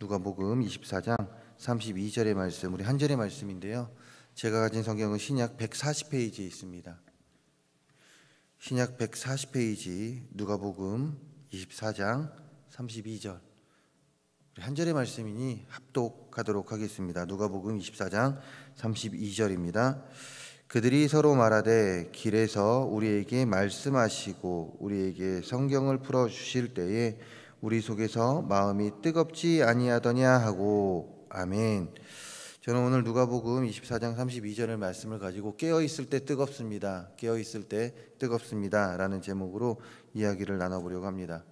누가복음 24장 32절의 말씀, 우리 한 절의 말씀인데요. 제가 가진 성경은 신약 140페이지에 있습니다. 신약 140페이지 누가복음 24장 32절, 우리 한 절의 말씀이니 합독하도록 하겠습니다. 누가복음 24장 32절입니다. 그들이 서로 말하되 길에서 우리에게 말씀하시고 우리에게 성경을 풀어주실 때에 우리 속에서 마음이 뜨겁지 아니하더냐 하고. 아멘. 저는 오늘 누가복음 24장 32절의 말씀을 가지고 깨어있을 때 뜨겁습니다, 깨어있을 때 뜨겁습니다 라는 제목으로 이야기를 나눠보려고 합니다.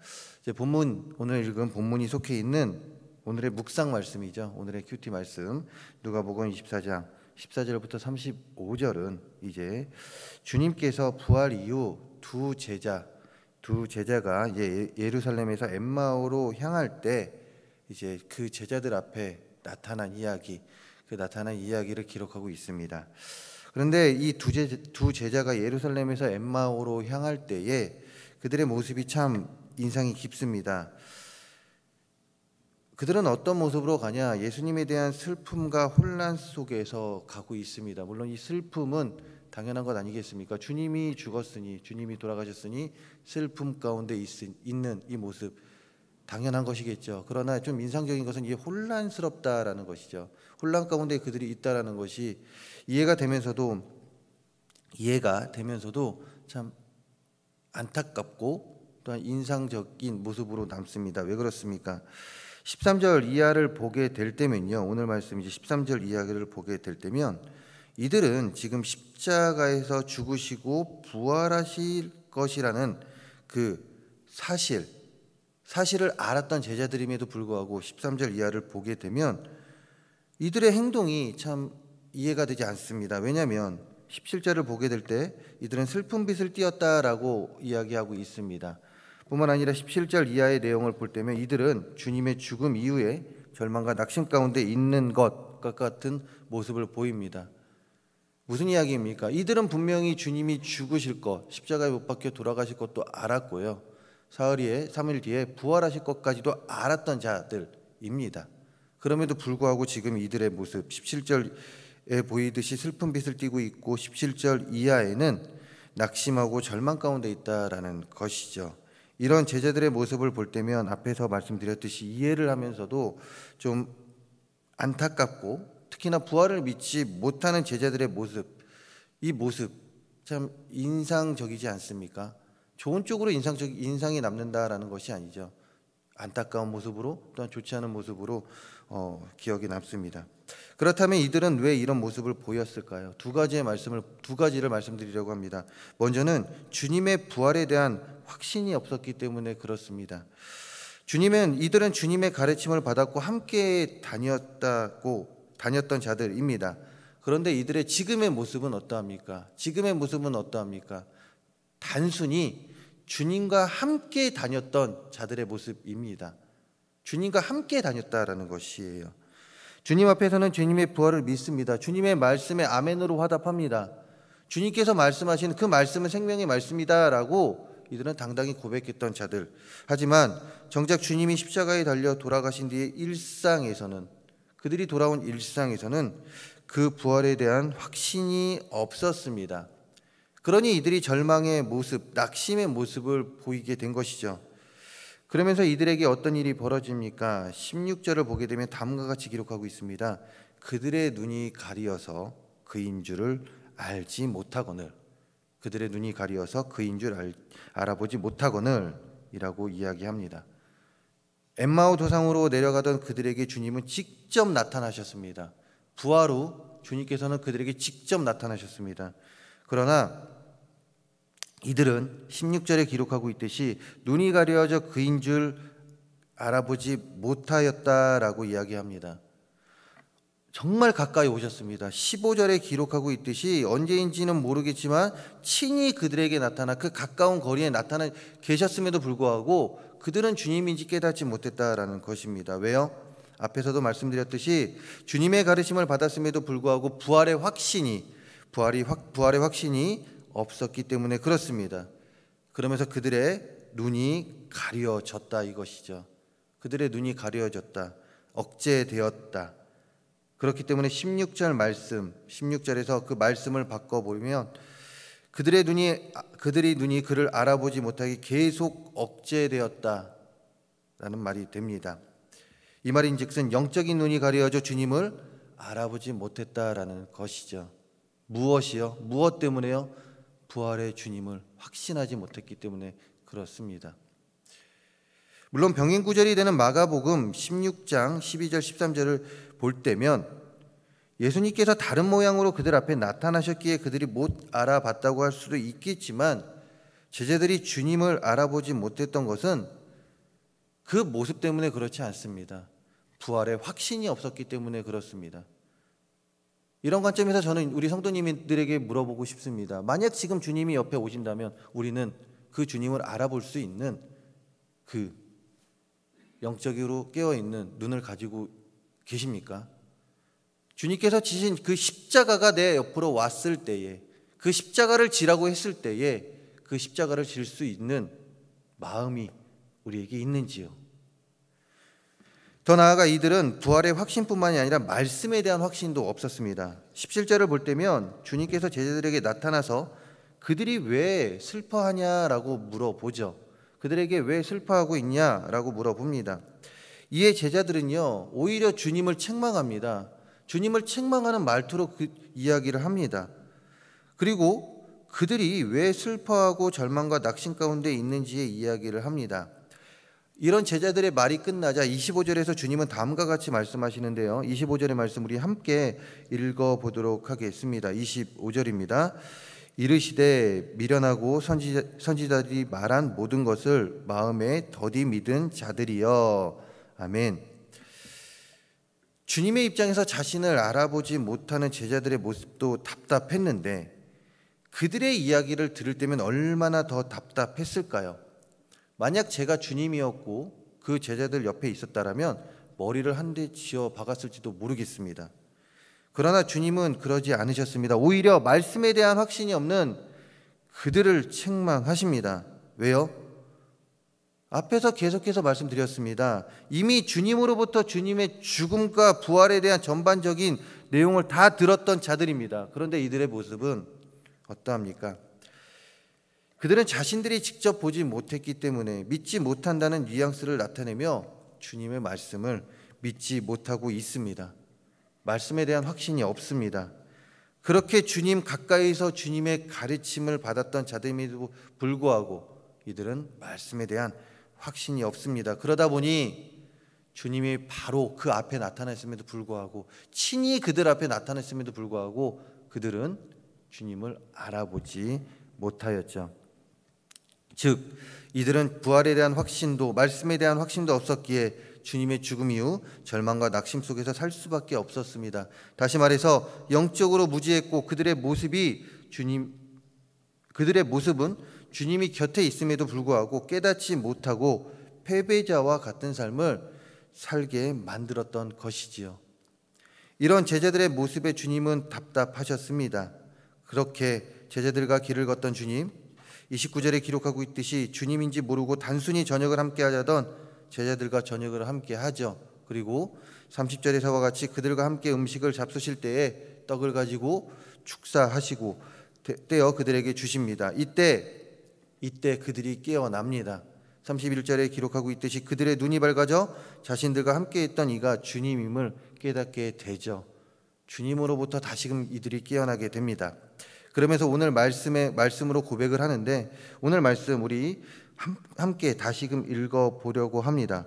오늘 읽은 본문이 속해 있는 오늘의 묵상 말씀이죠. 오늘의 큐티 말씀 누가복음 24장 14절부터 35절은 이제 주님께서 부활 이후 두 제자가 예루살렘에서 엠마오로 향할 때 이제 그 제자들 앞에 나타난 이야기를 기록하고 있습니다. 그런데 이 두 제자가 예루살렘에서 엠마오로 향할 때에 그들의 모습이 참 인상이 깊습니다. 그들은 어떤 모습으로 가냐? 예수님에 대한 슬픔과 혼란 속에서 가고 있습니다. 물론 이 슬픔은 당연한 것 아니겠습니까? 주님이 죽었으니, 주님이 돌아가셨으니 슬픔 가운데 있는 이 모습 당연한 것이겠죠. 그러나 좀 인상적인 것은 이게 혼란스럽다라는 것이죠. 혼란 가운데 그들이 있다라는 것이 이해가 되면서도 참 안타깝고 또한 인상적인 모습으로 남습니다. 왜 그렇습니까? 13절 이하를 보게 될 때면요, 오늘 말씀 이제 13절 이하를 보게 될 때면 이들은 지금 십자가에서 죽으시고 부활하실 것이라는 그 사실을 알았던 제자들임에도 불구하고 13절 이하를 보게 되면 이들의 행동이 참 이해가 되지 않습니다. 왜냐하면 17절을 보게 될 때 이들은 슬픈 빛을 띄었다라고 이야기하고 있습니다. 뿐만 아니라 17절 이하의 내용을 볼 때면 이들은 주님의 죽음 이후에 절망과 낙심 가운데 있는 것과 같은 모습을 보입니다. 무슨 이야기입니까? 이들은 분명히 주님이 죽으실 것, 십자가에 못 박혀 돌아가실 것도 알았고요, 사흘 뒤에 부활하실 것까지도 알았던 자들입니다. 그럼에도 불구하고 지금 이들의 모습, 17절에 보이듯이 슬픈 빛을 띠고 있고 17절 이하에는 낙심하고 절망 가운데 있다라는 것이죠. 이런 제자들의 모습을 볼 때면 앞에서 말씀드렸듯이 이해를 하면서도 좀 안타깝고, 특히나 부활을 믿지 못하는 제자들의 이 모습 참 인상적이지 않습니까? 좋은 쪽으로 인상이 남는다라는 것이 아니죠. 안타까운 모습으로, 또한 좋지 않은 모습으로 기억이 남습니다. 그렇다면 이들은 왜 이런 모습을 보였을까요? 두 가지를 말씀드리려고 합니다. 먼저는 주님의 부활에 대한 확신이 없었기 때문에 그렇습니다. 이들은 주님의 가르침을 받았고 함께 다녔던 자들입니다. 그런데 이들의 지금의 모습은 어떠합니까? 단순히 주님과 함께 다녔던 자들의 모습입니다. 주님과 함께 다녔다라는 것이에요. 주님 앞에서는 주님의 부활을 믿습니다. 주님의 말씀에 아멘으로 화답합니다. 주님께서 말씀하신 그 말씀은 생명의 말씀이다라고 이들은 당당히 고백했던 자들. 하지만 정작 주님이 십자가에 달려 돌아가신 뒤의 그들이 돌아온 일상에서는 그 부활에 대한 확신이 없었습니다. 그러니 이들이 절망의 모습, 낙심의 모습을 보이게 된 것이죠. 그러면서 이들에게 어떤 일이 벌어집니까? 16절을 보게 되면 다음과 같이 기록하고 있습니다. 그들의 눈이 가리어서 그인 줄을 알지 못하거늘, 그들의 눈이 가리어서 그인 줄 알아보지 못하거늘 이라고 이야기합니다. 엠마오 도상으로 내려가던 그들에게 주님은 직접 나타나셨습니다. 부활 후 주님께서는 그들에게 직접 나타나셨습니다. 그러나 이들은 16절에 기록하고 있듯이 눈이 가려져 그인 줄 알아보지 못하였다라고 이야기합니다. 정말 가까이 오셨습니다. 15절에 기록하고 있듯이 언제인지는 모르겠지만 친히 그들에게 나타나 그 가까운 거리에 나타나 계셨음에도 불구하고 그들은 주님인지 깨닫지 못했다라는 것입니다. 왜요? 앞에서도 말씀드렸듯이 주님의 가르침을 받았음에도 불구하고 부활의 확신이 없었기 때문에 그렇습니다. 그러면서 그들의 눈이 가려졌다 이것이죠. 그들의 눈이 가려졌다. 억제되었다. 그렇기 때문에 16절 말씀, 16절에서 그 말씀을 바꿔보면 그들이 눈이 그를 알아보지 못하게 계속 억제되었다라는 말이 됩니다. 이 말인즉슨 영적인 눈이 가려져 주님을 알아보지 못했다라는 것이죠. 무엇이요? 무엇 때문에요? 부활의 주님을 확신하지 못했기 때문에 그렇습니다. 물론 병인 구절이 되는 마가복음 16장 12절 13절을 볼 때면 예수님께서 다른 모양으로 그들 앞에 나타나셨기에 그들이 못 알아봤다고 할 수도 있겠지만 제자들이 주님을 알아보지 못했던 것은 그 모습 때문에 그렇지 않습니다. 부활의 확신이 없었기 때문에 그렇습니다. 이런 관점에서 저는 우리 성도님들에게 물어보고 싶습니다. 만약 지금 주님이 옆에 오신다면 우리는 그 주님을 알아볼 수 있는 그 영적으로 깨어있는 눈을 가지고 계십니까? 주님께서 지신 그 십자가가 내 옆으로 왔을 때에, 그 십자가를 지라고 했을 때에 그 십자가를 질 수 있는 마음이 우리에게 있는지요? 더 나아가 이들은 부활의 확신뿐만이 아니라 말씀에 대한 확신도 없었습니다. 17절을 볼 때면 주님께서 제자들에게 나타나서 그들이 왜 슬퍼하냐라고 물어보죠. 그들에게 왜 슬퍼하고 있냐라고 물어봅니다. 이에 제자들은요, 오히려 주님을 책망합니다. 주님을 책망하는 말투로 그 이야기를 합니다. 그리고 그들이 왜 슬퍼하고 절망과 낙심 가운데 있는지의 이야기를 합니다. 이런 제자들의 말이 끝나자 25절에서 주님은 다음과 같이 말씀하시는데요. 25절의 말씀 우리 함께 읽어보도록 하겠습니다. 25절입니다. 이르시되 미련하고 선지자들이 말한 모든 것을 마음에 더디 믿은 자들이여. 아멘. 주님의 입장에서 자신을 알아보지 못하는 제자들의 모습도 답답했는데 그들의 이야기를 들을 때면 얼마나 더 답답했을까요? 만약 제가 주님이었고 그 제자들 옆에 있었다라면 머리를 한 대 쥐어 박았을지도 모르겠습니다. 그러나 주님은 그러지 않으셨습니다. 오히려 말씀에 대한 확신이 없는 그들을 책망하십니다. 왜요? 앞에서 계속해서 말씀드렸습니다. 이미 주님으로부터 주님의 죽음과 부활에 대한 전반적인 내용을 다 들었던 자들입니다. 그런데 이들의 모습은 어떠합니까? 그들은 자신들이 직접 보지 못했기 때문에 믿지 못한다는 뉘앙스를 나타내며 주님의 말씀을 믿지 못하고 있습니다. 말씀에 대한 확신이 없습니다. 그렇게 주님 가까이서 주님의 가르침을 받았던 자들임에도 불구하고 이들은 말씀에 대한 확신이 없습니다. 그러다 보니 주님이 바로 그 앞에 나타났음에도 불구하고 친히 그들 앞에 나타났음에도 불구하고 그들은 주님을 알아보지 못하였죠. 즉 이들은 부활에 대한 확신도 말씀에 대한 확신도 없었기에 주님의 죽음 이후 절망과 낙심 속에서 살 수밖에 없었습니다. 다시 말해서 영적으로 무지했고 그들의 모습은 주님이 곁에 있음에도 불구하고 깨닫지 못하고 패배자와 같은 삶을 살게 만들었던 것이지요. 이런 제자들의 모습에 주님은 답답하셨습니다. 그렇게 제자들과 길을 걷던 주님, 29절에 기록하고 있듯이 주님인지 모르고 단순히 저녁을 함께 하자던 제자들과 저녁을 함께 하죠. 그리고 30절에서와 같이 그들과 함께 음식을 잡수실 때에 떡을 가지고 축사하시고 떼어 그들에게 주십니다. 이때 그들이 깨어납니다. 31절에 기록하고 있듯이 그들의 눈이 밝아져 자신들과 함께 있던 이가 주님임을 깨닫게 되죠. 주님으로부터 다시금 이들이 깨어나게 됩니다. 그러면서 오늘 말씀으로 고백을 하는데 오늘 말씀 우리 함께 다시금 읽어보려고 합니다.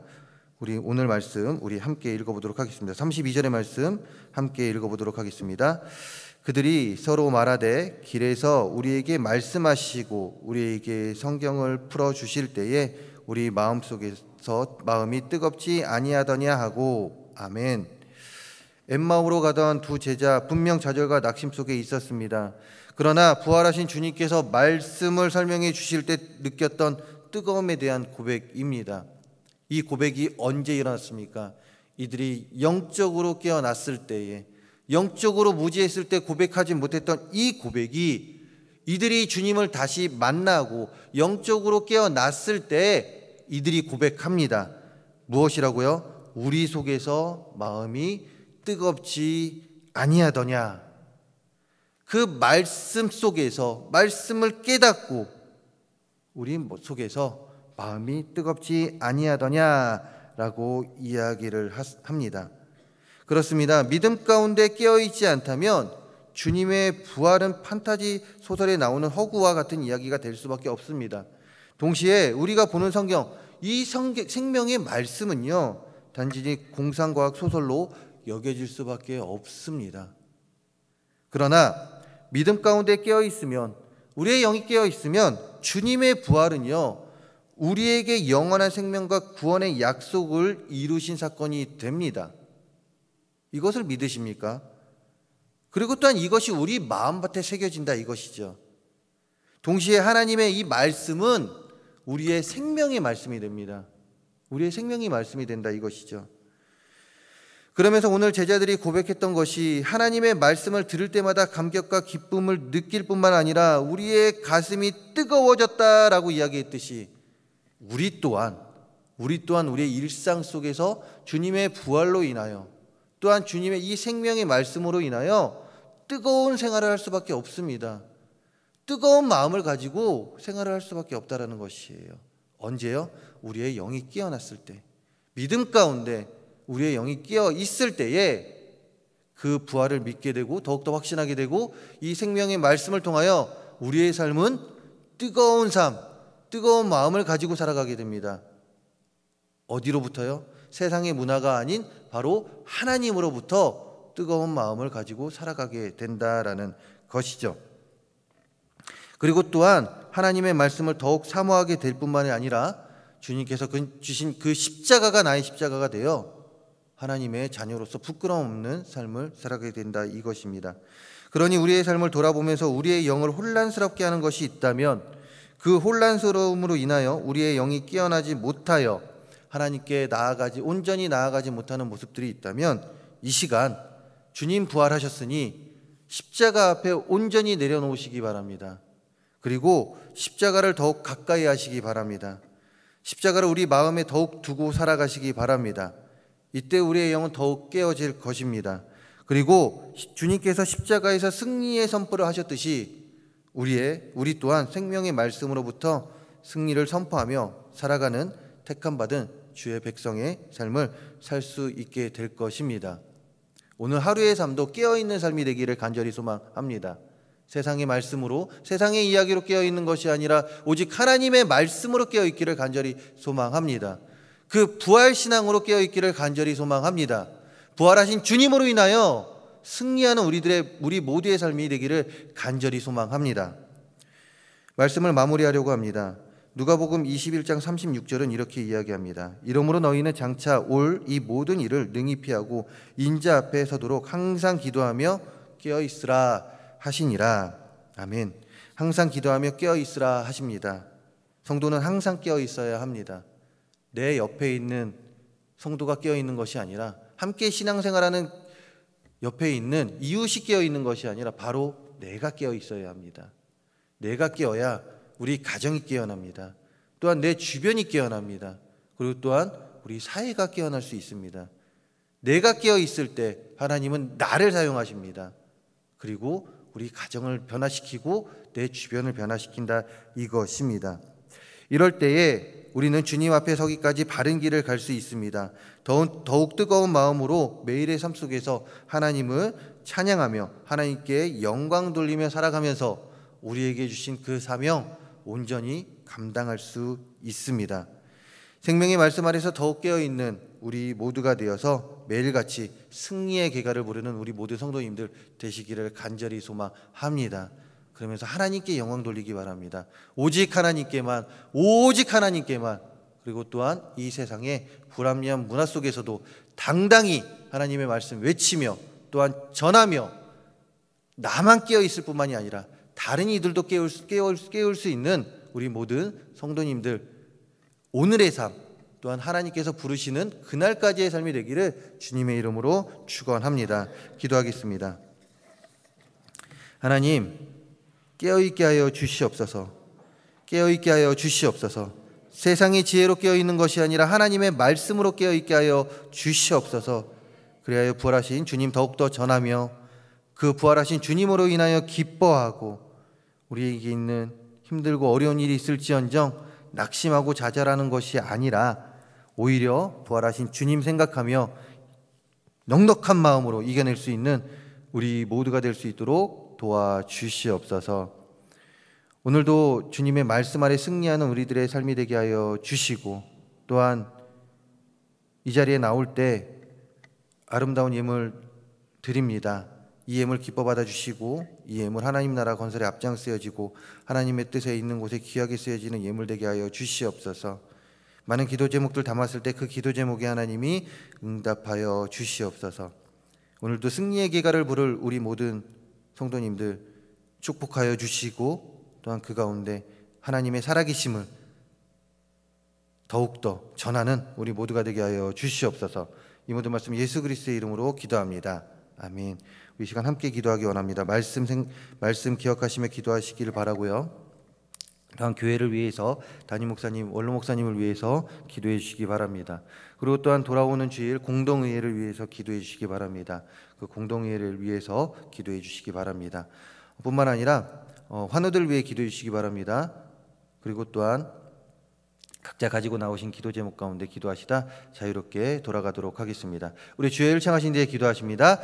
우리 오늘 말씀 우리 함께 읽어보도록 하겠습니다. 32절의 말씀 함께 읽어보도록 하겠습니다. 그들이 서로 말하되 길에서 우리에게 말씀하시고 우리에게 성경을 풀어주실 때에 우리 마음속에서 마음이 뜨겁지 아니하더냐 하고. 아멘. 엠마오로 가던 두 제자 분명 좌절과 낙심 속에 있었습니다. 그러나 부활하신 주님께서 말씀을 설명해 주실 때 느꼈던 뜨거움에 대한 고백입니다. 이 고백이 언제 일어났습니까? 이들이 영적으로 깨어났을 때에, 영적으로 무지했을 때 고백하지 못했던 이 고백이 이들이 주님을 다시 만나고 영적으로 깨어났을 때 이들이 고백합니다. 무엇이라고요? 우리 속에서 마음이 뜨겁지 아니하더냐. 그 말씀 속에서 말씀을 깨닫고 우리 속에서 마음이 뜨겁지 아니하더냐라고 이야기를 합니다. 그렇습니다. 믿음 가운데 깨어있지 않다면 주님의 부활은 판타지 소설에 나오는 허구와 같은 이야기가 될 수밖에 없습니다. 동시에 우리가 보는 성경, 이 생명의 말씀은요, 단지 공상과학 소설로 여겨질 수밖에 없습니다. 그러나 믿음 가운데 깨어있으면, 우리의 영이 깨어있으면 주님의 부활은요, 우리에게 영원한 생명과 구원의 약속을 이루신 사건이 됩니다. 이것을 믿으십니까? 그리고 또한 이것이 우리 마음밭에 새겨진다, 이것이죠. 동시에 하나님의 이 말씀은 우리의 생명의 말씀이 됩니다. 우리의 생명의 말씀이 된다, 이것이죠. 그러면서 오늘 제자들이 고백했던 것이 하나님의 말씀을 들을 때마다 감격과 기쁨을 느낄 뿐만 아니라 우리의 가슴이 뜨거워졌다라고 이야기했듯이 우리 또한 우리의 일상 속에서 주님의 부활로 인하여 또한 주님의 이 생명의 말씀으로 인하여 뜨거운 생활을 할 수밖에 없습니다. 뜨거운 마음을 가지고 생활을 할 수밖에 없다라는 것이에요. 언제요? 우리의 영이 깨어났을 때, 믿음 가운데 우리의 영이 깨어 있을 때에 그 부활을 믿게 되고 더욱더 확신하게 되고 이 생명의 말씀을 통하여 우리의 삶은 뜨거운 삶, 뜨거운 마음을 가지고 살아가게 됩니다. 어디로부터요? 세상의 문화가 아닌 바로 하나님으로부터 뜨거운 마음을 가지고 살아가게 된다라는 것이죠. 그리고 또한 하나님의 말씀을 더욱 사모하게 될 뿐만이 아니라 주님께서 주신 그 십자가가 나의 십자가가 되어 하나님의 자녀로서 부끄러움 없는 삶을 살아가게 된다, 이것입니다. 그러니 우리의 삶을 돌아보면서 우리의 영을 혼란스럽게 하는 것이 있다면 그 혼란스러움으로 인하여 우리의 영이 깨어나지 못하여 하나님께 온전히 나아가지 못하는 모습들이 있다면 이 시간 주님 부활하셨으니 십자가 앞에 온전히 내려놓으시기 바랍니다. 그리고 십자가를 더욱 가까이 하시기 바랍니다. 십자가를 우리 마음에 더욱 두고 살아가시기 바랍니다. 이때 우리의 영은 더욱 깨어질 것입니다. 그리고 주님께서 십자가에서 승리의 선포를 하셨듯이 우리 또한 생명의 말씀으로부터 승리를 선포하며 살아가는 택함받은 주의 백성의 삶을 살 수 있게 될 것입니다. 오늘 하루의 삶도 깨어있는 삶이 되기를 간절히 소망합니다. 세상의 말씀으로, 세상의 이야기로 깨어있는 것이 아니라 오직 하나님의 말씀으로 깨어있기를 간절히 소망합니다. 그 부활신앙으로 깨어있기를 간절히 소망합니다. 부활하신 주님으로 인하여 승리하는 우리 모두의 삶이 되기를 간절히 소망합니다. 말씀을 마무리하려고 합니다. 누가복음 21장 36절은 이렇게 이야기합니다. 이러므로 너희는 장차 올 이 모든 일을 능히 피하고 인자 앞에 서도록 항상 기도하며 깨어있으라 하시니라. 아멘. 항상 기도하며 깨어있으라 하십니다. 성도는 항상 깨어있어야 합니다. 내 옆에 있는 성도가 깨어있는 것이 아니라 함께 신앙생활하는 옆에 있는 이웃이 깨어있는 것이 아니라 바로 내가 깨어있어야 합니다. 내가 깨어야 우리 가정이 깨어납니다. 또한 내 주변이 깨어납니다. 그리고 또한 우리 사회가 깨어날 수 있습니다. 내가 깨어있을 때 하나님은 나를 사용하십니다. 그리고 우리 가정을 변화시키고 내 주변을 변화시킨다, 이것입니다. 이럴 때에 우리는 주님 앞에 서기까지 바른 길을 갈 수 있습니다. 더욱 뜨거운 마음으로 매일의 삶 속에서 하나님을 찬양하며 하나님께 영광 돌리며 살아가면서 우리에게 주신 그 사명 온전히 감당할 수 있습니다. 생명의 말씀 아래서 더욱 깨어있는 우리 모두가 되어서 매일같이 승리의 계가를 부르는 우리 모든 성도님들 되시기를 간절히 소망합니다. 그러면서 하나님께 영광 돌리기 바랍니다. 오직 하나님께만, 그리고 또한 이 세상의 불합리한 문화 속에서도 당당히 하나님의 말씀 외치며 또한 전하며 나만 깨어있을 뿐만이 아니라 다른 이들도 깨울 수 있는 우리 모든 성도님들, 오늘의 삶 또한 하나님께서 부르시는 그날까지의 삶이 되기를 주님의 이름으로 축원합니다. 기도하겠습니다. 하나님, 깨어있게 하여 주시옵소서. 세상의 지혜로 깨어있는 것이 아니라 하나님의 말씀으로 깨어있게 하여 주시옵소서. 그리하여 부활하신 주님 더욱더 전하며 그 부활하신 주님으로 인하여 기뻐하고 우리에게 있는 힘들고 어려운 일이 있을지언정 낙심하고 좌절하는 것이 아니라 오히려 부활하신 주님 생각하며 넉넉한 마음으로 이겨낼 수 있는 우리 모두가 될 수 있도록 도와주시옵소서. 오늘도 주님의 말씀 아래 승리하는 우리들의 삶이 되게 하여 주시고, 또한 이 자리에 나올 때 아름다운 예물 드립니다. 이 예물 기뻐 받아주시고 이 예물 하나님 나라 건설에 앞장쓰여지고 하나님의 뜻에 있는 곳에 귀하게 쓰여지는 예물 되게 하여 주시옵소서. 많은 기도 제목들 담았을 때 그 기도 제목에 하나님이 응답하여 주시옵소서. 오늘도 승리의 계가를 부를 우리 모든 성도님들 축복하여 주시고, 또한 그 가운데 하나님의 살아계심을 더욱더 전하는 우리 모두가 되게 하여 주시옵소서. 이 모든 말씀 예수 그리스도의 이름으로 기도합니다. 아멘. 우리 시간 함께 기도하기 원합니다. 말씀 기억하시며 기도하시기를 바라고요. 또한 교회를 위해서 담임 목사님, 원로 목사님을 위해서 기도해 주시기 바랍니다. 그리고 또한 돌아오는 주일 공동의회를 위해서 기도해 주시기 바랍니다. 그 공동의회를 위해서 기도해 주시기 바랍니다. 뿐만 아니라 환우들 위해 기도해 주시기 바랍니다. 그리고 또한 각자 가지고 나오신 기도 제목 가운데 기도하시다 자유롭게 돌아가도록 하겠습니다. 우리 주의 일 창하신 데에 기도하십니다.